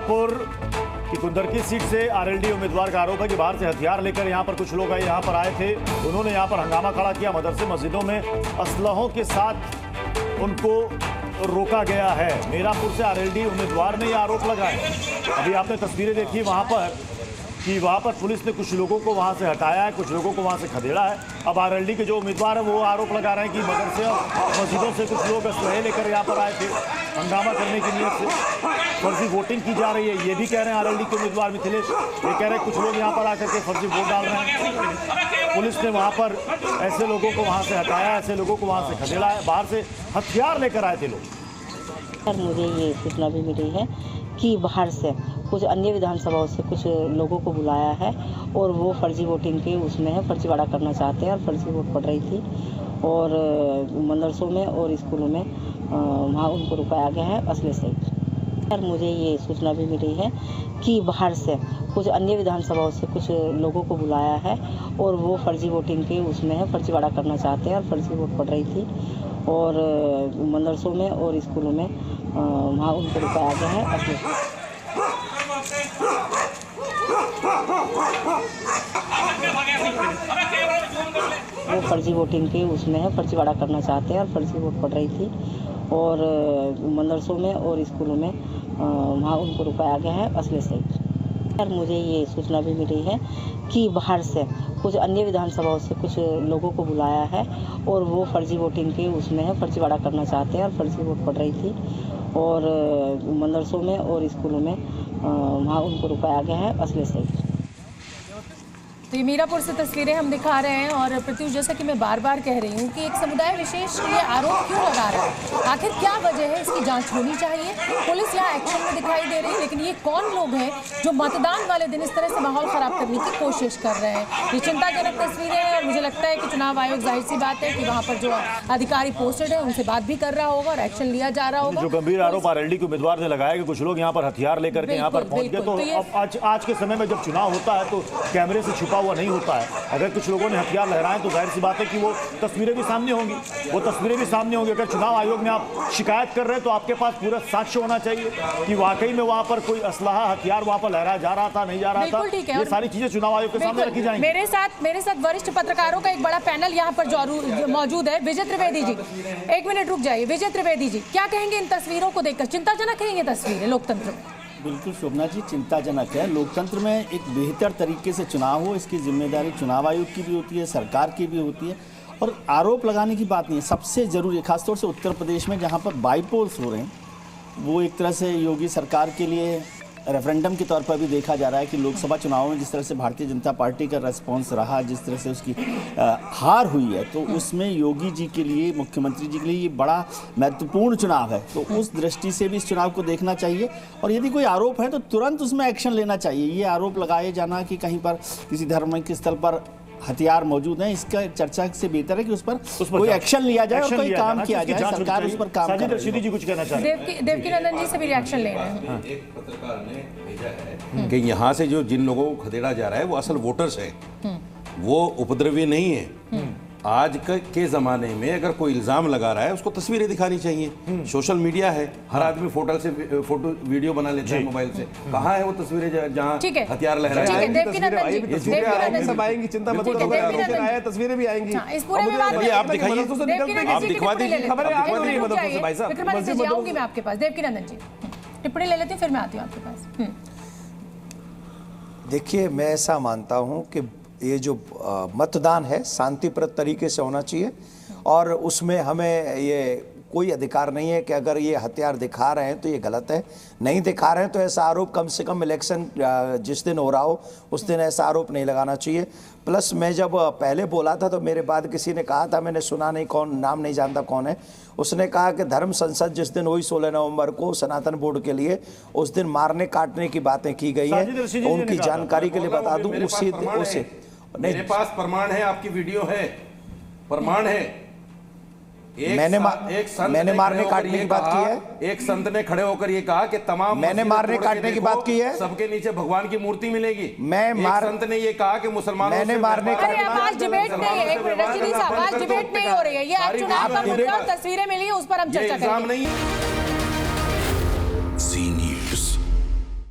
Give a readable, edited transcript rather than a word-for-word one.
मीरापुर की कुंदरकी सीट से आरएलडी उम्मीदवार का आरोप है कि बाहर से हथियार लेकर यहां पर कुछ लोग यहां पर आए थे। उन्होंने यहां पर हंगामा खड़ा किया। मदरसे मस्जिदों में असलहों के साथ उनको रोका गया है। मीरापुर से आरएलडी उम्मीदवार ने यह आरोप लगाए। अभी आपने तस्वीरें देखी वहां पर कि वहां पर पुलिस ने कुछ लोगों को वहां से हटाया है, कुछ लोगों को वहां से खदेड़ा है। अब आरएलडी के जो उम्मीदवार है वो आरोप लगा रहे हैं कि मदरसे और मस्जिदों से कुछ लोग असलहे लेकर यहाँ पर आए थे हंगामा करने की नीयत से। फर्जी वोटिंग की जा रही है, ये भी कह रहे हैं आरएलडी के उम्मीदवार मिथिलेश। ये कह रहे हैं कुछ लोग यहाँ पर आकर के फर्जी वोट डाल रहे हैं। पुलिस ने वहाँ पर ऐसे लोगों को वहाँ से हटाया, ऐसे लोगों को वहाँ से खदेड़ा है। बाहर से हथियार लेकर आए थे लोग। सर, मुझे ये सूचना भी मिली है कि बाहर से कुछ अन्य विधानसभाओं से कुछ लोगों को बुलाया है और वो फर्जी वोटिंग के उसमें है, फर्जीवाड़ा करना चाहते हैं और फर्जी वोट पड़ रही थी और मदरसों में और स्कूलों में वहाँ उनको रुकाया गया है असले से। सर, मुझे ये सूचना भी मिली है कि बाहर से कुछ अन्य विधानसभाओं से कुछ लोगों को बुलाया है और वो फर्जी वोटिंग के उसमें है, फर्जीवाड़ा करना चाहते हैं और फर्जी वोट पड़ रही थी और मदरसों में और स्कूलों में वहाँ उनको रुकाया गया है असले से। वो फर्जी वोटिंग के उसमें है, फर्जीवाड़ा करना चाहते हैं और फर्जी वोट पड़ रही थी और मदरसों में और स्कूलों में वहाँ उनको रुकाया गया है असले से। सर, मुझे ये सूचना भी मिली है कि बाहर से कुछ अन्य विधानसभाओं से कुछ लोगों को बुलाया है और वो फर्जी वोटिंग के उसमें है, फर्जीवाड़ा करना चाहते हैं और फर्जी वोट पड़ रही थी और मदरसों में और स्कूलों में वहाँ उनको रुकाया गया है असले से। तो ये मीरापुर से तस्वीरें हम दिखा रहे हैं और प्रत्युष, जैसा कि मैं बार बार कह रही हूँ कि एक समुदाय विशेष ये आरोप क्यों लगा रहा है, आखिर क्या वजह है, इसकी जांच होनी चाहिए। पुलिस यहाँ एक्शन में दिखाई दे रही है, लेकिन ये कौन लोग हैं जो मतदान वाले दिन इस तरह से माहौल खराब करने की कोशिश कर रहे हैं। ये चिंताजनक तस्वीरें हैं और मुझे लगता है कि चुनाव आयोग जाहिर सी बात है कि वहाँ पर जो अधिकारी पोस्टेड है उनसे बात भी कर रहा होगा और एक्शन लिया जा रहा होगा। जो गंभीर आरोप आरएलडी के उम्मीदवार ने लगाया कि कुछ लोग यहाँ पर हथियार लेकर के यहाँ पर पहुंच गए, तो अब आज के समय में जब चुनाव होता है तो कैमरे से छुपा हुआ नहीं होता है। अगर कुछ लोगों ने हथियार लहराए तो जाहिर सी बात है कि वो तस्वीरें भी सामने होंगी, अगर चुनाव आयोग में आप शिकायत कर रहे हैं तो आपके पास पूरा साक्ष्य होना चाहिए कि वाकई में वहां पर कोई असलहा हथियार वहां पर लहराया जा रहा था, नहीं जा रहा था। ये सारी चीजें चुनाव आयोग के सामने रखी जाएंगी। मेरे साथ वरिष्ठ पत्रकारों का एक बड़ा पैनल यहाँ पर मौजूद है। विजय त्रिवेदी जी, एक मिनट रुक जाइए। विजय त्रिवेदी जी, क्या कहेंगे इन तस्वीरों को देखकर? चिंताजनक है ये तस्वीरें लोकतंत्र में? बिल्कुल शोभना जी, चिंताजनक है। लोकतंत्र में एक बेहतर तरीके से चुनाव हो, इसकी जिम्मेदारी चुनाव आयोग की भी होती है, सरकार की भी होती है। और आरोप लगाने की बात नहीं है, सबसे ज़रूरी खासतौर से उत्तर प्रदेश में जहाँ पर बाईपोल्स हो रहे हैं, वो एक तरह से योगी सरकार के लिए रेफरेंडम के तौर पर भी देखा जा रहा है कि लोकसभा चुनाव में जिस तरह से भारतीय जनता पार्टी का रेस्पॉन्स रहा, जिस तरह से उसकी हार हुई है, तो उसमें योगी जी के लिए, मुख्यमंत्री जी के लिए ये बड़ा महत्वपूर्ण चुनाव है। तो उस दृष्टि से भी इस चुनाव को देखना चाहिए और यदि कोई आरोप है तो तुरंत उसमें एक्शन लेना चाहिए। ये आरोप लगाए जाना कि कहीं पर किसी धार्मिक स्थल पर हथियार मौजूद हैं, इसका चर्चा से बेहतर है कि उस पर कोई एक्शन लिया जाए और कोई काम किया जाए, सरकार उस पर काम करे। रशीदी जी कुछ कहना चाह रहे हैं? देवकीनंदन जी से भी रिएक्शन ले रहे हैं। एक पत्रकार ने भेजा है कि यहाँ से जो जिन लोगों को खदेड़ा जा रहा है वो असल वोटर्स हैं, वो उपद्रवी नहीं है। आज के ज़माने में अगर कोई इल्ज़ाम लगा रहा है उसको तस्वीरें दिखानी चाहिए। सोशल मीडिया है, हर आदमी फोटो वीडियो बना लेता है मोबाइल से। कहाँ है वो तस्वीरें जहाँ हथियार लहराए? चिंता मत करो, तस्वीरें भी आएंगी। आप दिखाइए, आप दिखवा दीजिए। आऊंगी मैं आपके पास। देवकीनंदन जी, टिप्पणी ले लेती हूँ, फिर मैं आती हूँ आपके पास। देखिए, मैं ऐसा मानता हूँ कि ये जो मतदान है शांतिप्रद तरीके से होना चाहिए और उसमें हमें ये कोई अधिकार नहीं है कि अगर ये हथियार दिखा रहे हैं तो ये गलत है, नहीं दिखा रहे हैं तो ऐसा आरोप कम से कम इलेक्शन जिस दिन हो रहा हो उस दिन ऐसा आरोप नहीं लगाना चाहिए। प्लस मैं जब पहले बोला था तो मेरे बाद किसी ने कहा था, मैंने सुना नहीं, कौन, नाम नहीं जानता कौन है, उसने कहा कि धर्म संसद जिस दिन हुई 16 नवंबर को सनातन बोर्ड के लिए, उस दिन मारने काटने की बातें की गई है। उनकी जानकारी के लिए बता दूं, उसे मेरे पास प्रमाण है, आपकी वीडियो है, प्रमाण है। मैंने मारने काटने की बात की है। एक संत ने खड़े होकर ये कहा कि तमाम मैंने मारने काटने की बात की है, सबके नीचे भगवान की मूर्ति मिलेगी। संत ने ये कहा कि मुसलमानों मैंने मारने का आज डिबेट नहीं है, एक डिबेट नहीं हो रही है, ये चुनाव का मुद्दा, तस्वीरें मिली है, उस पर हम चर्चा करेंगे।